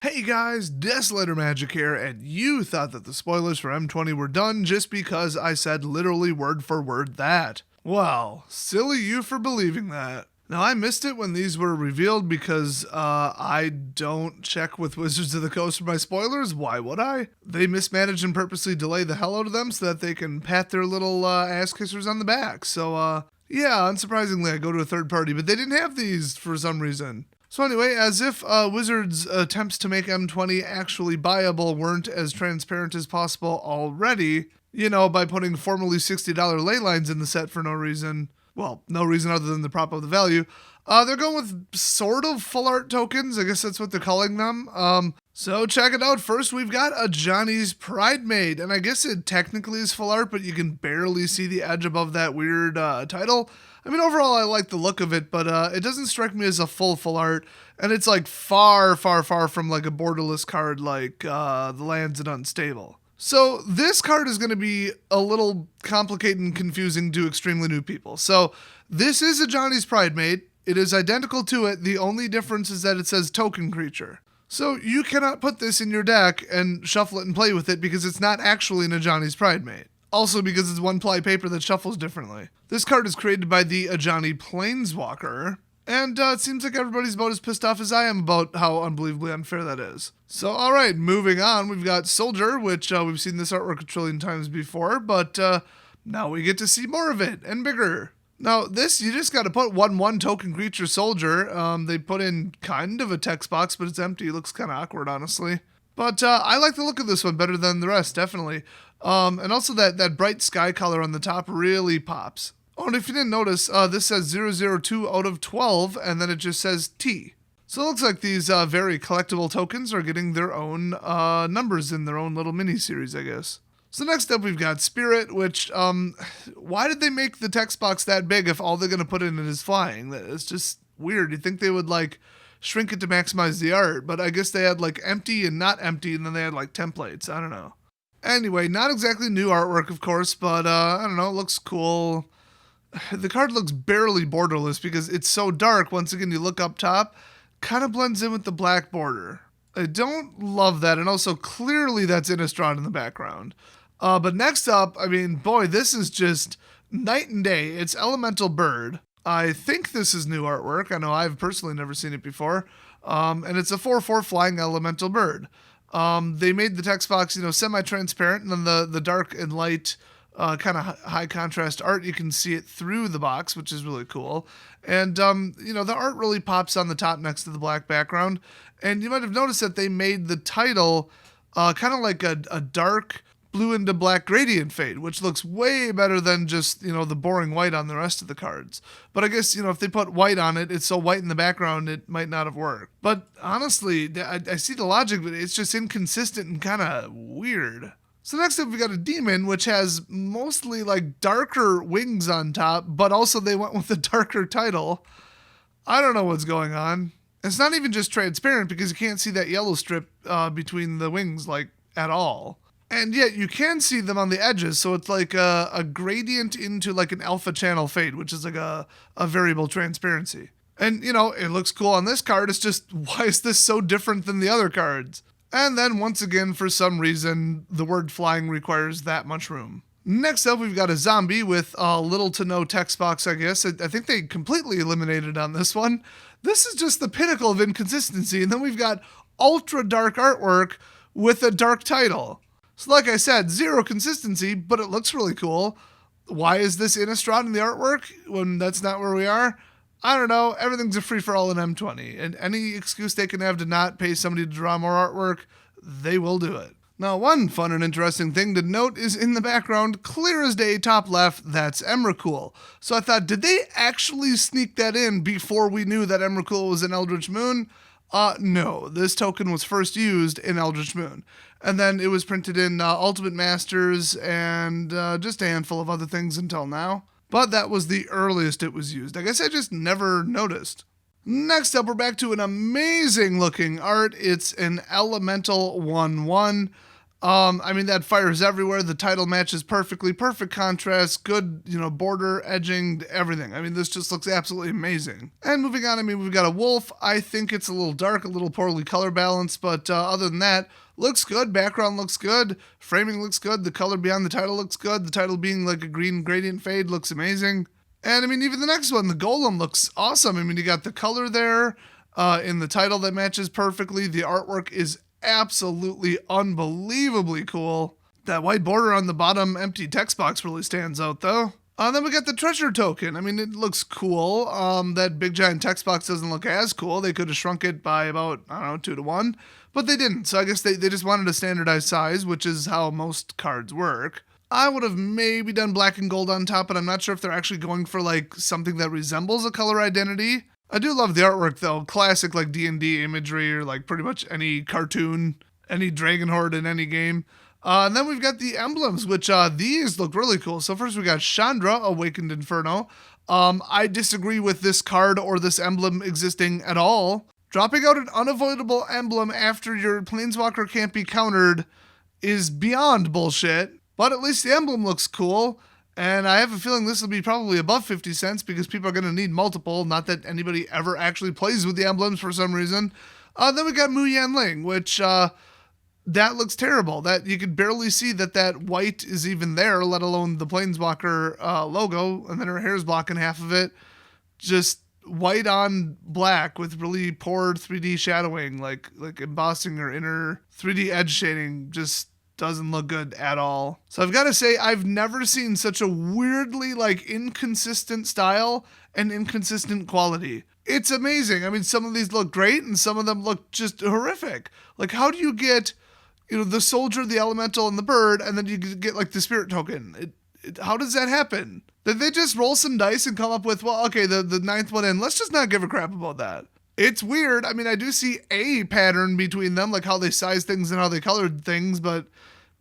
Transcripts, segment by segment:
Hey guys, Desolator Magic here, and you thought that the spoilers for M20 were done just because I said literally word for word that. Well, silly you for believing that. Now, I missed it when these were revealed because I don't check with Wizards of the Coast for my spoilers. Why would I? They mismanage and purposely delay the hell out of them so that they can pat their little ass kissers on the back. So, yeah, unsurprisingly, I go to a third party, but they didn't have these for some reason. So anyway, as if Wizards' attempts to make M20 actually buyable weren't as transparent as possible already, by putting formerly $60 ley lines in the set for no reason. Well, no reason other than the prop of the value. They're going with sort of full art tokens. I guess that's what they're calling them. So check it out. First, we've got a Johnny's Pride Maid. And I guess it technically is full art, but you can barely see the edge above that weird title. I mean, overall, I like the look of it, but it doesn't strike me as a full art. And it's like far from like a borderless card like the Lands and Unstable. So this card is going to be a little complicated and confusing to extremely new people. So this is a Johnny's Pride Maid. It is identical to it. The only difference is that it says token creature. So you cannot put this in your deck and shuffle it and play with it because it's not actually in a Johnny's Pride Maid. Also because it's one-ply paper that shuffles differently. This card is created by the Ajani Planeswalker, and it seems like everybody's about as pissed off as I am about how unbelievably unfair that is. So, alright, moving on, we've got Soldier, which we've seen this artwork a trillion times before, but now we get to see more of it, and bigger. Now, this, you just gotta put 1/1 token creature Soldier. They put in kind of a text box, but it's empty. It looks kind of awkward, honestly. But I like the look of this one better than the rest, definitely. And also that bright sky color on the top really pops. Oh, and if you didn't notice, this says 002 out of 12, and then it just says T. So it looks like these very collectible tokens are getting their own numbers in their own little mini-series, I guess. So next up we've got Spirit, which, why did they make the text box that big if all they're going to put in it is flying? It's just weird. You'd think they would, shrink it to maximize the art, but I guess they had, empty and not empty, and then they had, templates. I don't know. Anyway, not exactly new artwork, of course, but, I don't know, it looks cool. The card looks barely borderless because it's so dark. Once again, you look up top, kind of blends in with the black border. I don't love that, and also clearly that's Innistrad in the background. But next up, I mean, boy, this is just night and day. It's Elemental Bird. I think this is new artwork. I know I've personally never seen it before. And it's a 4/4 flying Elemental Bird. They made the text box, semi-transparent, and then the dark and light kind of high contrast art, you can see it through the box, which is really cool. And, the art really pops on the top next to the black background. And you might have noticed that they made the title kind of like a dark blue into black gradient fade, which looks way better than just, the boring white on the rest of the cards. But I guess, if they put white on it, it's so white in the background, it might not have worked. But honestly, I see the logic, but it's just inconsistent and kind of weird. So next up, we got a demon, which has mostly darker wings on top, but also they went with a darker title. I don't know what's going on. It's not even just transparent because you can't see that yellow strip between the wings at all. And yet you can see them on the edges, so it's like a gradient into an alpha channel fade, which is a variable transparency. And, it looks cool on this card. It's just, why is this so different than the other cards? And then, once again, for some reason, the word flying requires that much room. Next up, we've got a zombie with little to no text box, I guess. I think they completely eliminated on this one. This is just the pinnacle of inconsistency. And then we've got ultra dark artwork with a dark title. So like I said, zero consistency, but it looks really cool. Why is this Innistrad in the artwork when that's not where we are? I don't know. Everything's a free-for-all in M20, and any excuse they can have to not pay somebody to draw more artwork, they will do it. Now, one fun and interesting thing to note is in the background, clear as day, top left, that's Emrakul. So I thought, did they actually sneak that in before we knew that Emrakul was in Eldritch Moon? No. This token was first used in Eldritch Moon. And then it was printed in Ultimate Masters and just a handful of other things until now. But that was the earliest it was used. I guess I just never noticed. Next up, we're back to an amazing looking art. It's an Elemental 1/1. I mean, that fires everywhere. The title matches perfectly, perfect contrast, good, border, edging, everything. I mean, this just looks absolutely amazing. And moving on, I mean, we've got a wolf. I think it's a little dark, a little poorly color balanced, but other than that, looks good. Background looks good. Framing looks good. The color beyond the title looks good. The title being like a green gradient fade looks amazing. And I mean, even the next one, the Golem, looks awesome. I mean, you got the color there in the title that matches perfectly. The artwork is absolutely unbelievably cool. That white border on the bottom empty text box really stands out though. Then we got the treasure token. I mean, it looks cool. That big giant text box doesn't look as cool. They could have shrunk it by about, 2 to 1, but they didn't. So I guess they just wanted a standardized size, which is how most cards work. I would have maybe done black and gold on top, but I'm not sure if they're actually going for like something that resembles a color identity. I do love the artwork though, classic like D&D imagery or like pretty much any cartoon, any dragon horde in any game. And then we've got the emblems, which these look really cool. So first we got CHANDRA, Awakened Inferno. I disagree with this card or this emblem existing at all. Dropping out an unavoidable emblem after your planeswalker can't be countered is beyond bullshit, but at least the emblem looks cool. And I have a feeling this will be probably above 50 cents because people are going to need multiple. Not that anybody ever actually plays with the emblems for some reason. Then we got YANLING, which that looks terrible. That you could barely see that white is even there, let alone the Planeswalker logo. And then her hair's blocking half of it. Just white on black with really poor 3D shadowing, like embossing or inner 3D edge shading. Just doesn't look good at all. So I've got to say, I've never seen such a weirdly inconsistent style and inconsistent quality. It's amazing. I mean, some of these look great and some of them look just horrific. Like, how do you get, the soldier, the elemental, and the bird, and then you get the spirit token? How does that happen? Did they just roll some dice and come up with, well, okay, the ninth one in, let's just not give a crap about that? It's weird. I mean, I do see a pattern between them, like how they size things and how they colored things, but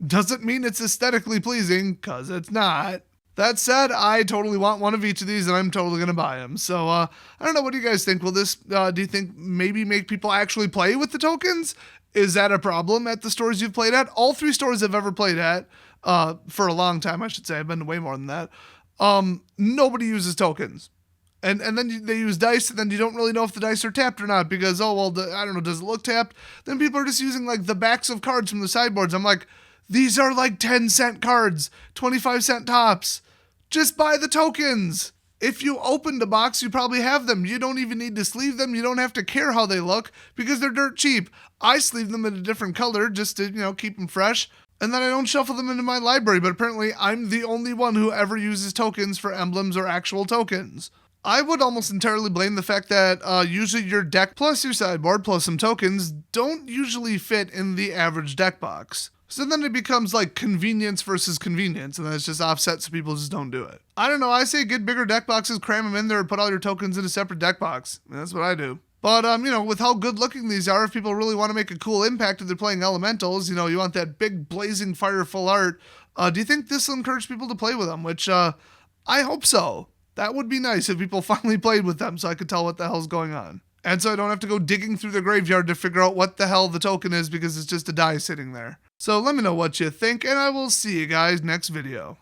doesn't mean it's aesthetically pleasing, because it's not. That said, I totally want one of each of these, and I'm totally going to buy them. So, I don't know. What do you guys think? Will this, do you think maybe make people actually play with the tokens? Is that a problem at the stores you've played at? All 3 stores I've ever played at, for a long time, I should say. I've been to way more than that. Nobody uses tokens. And then they use dice, and then you don't really know if the dice are tapped or not because, I don't know, does it look tapped? Then people are just using the backs of cards from the sideboards. I'm like, these are 10-cent cards, 25-cent tops. Just buy the tokens. If you opened a box, you probably have them. You don't even need to sleeve them. You don't have to care how they look because they're dirt cheap. I sleeve them in a different color just to, keep them fresh. And then I don't shuffle them into my library, but apparently I'm the only one who ever uses tokens for emblems or actual tokens. I would almost entirely blame the fact that usually your deck plus your sideboard plus some tokens don't usually fit in the average deck box. So then it becomes convenience versus convenience, and then it's just offset so people just don't do it. I don't know, I say get bigger deck boxes, cram them in there, and put all your tokens in a separate deck box. I mean, that's what I do. But, with how good looking these are, if people really want to make a cool impact if they're playing elementals, you want that big blazing fire full art, do you think this will encourage people to play with them? Which, I hope so. That would be nice if people finally played with them so I could tell what the hell's going on. And so I don't have to go digging through the graveyard to figure out what the hell the token is because it's just a die sitting there. So let me know what you think, and I will see you guys next video.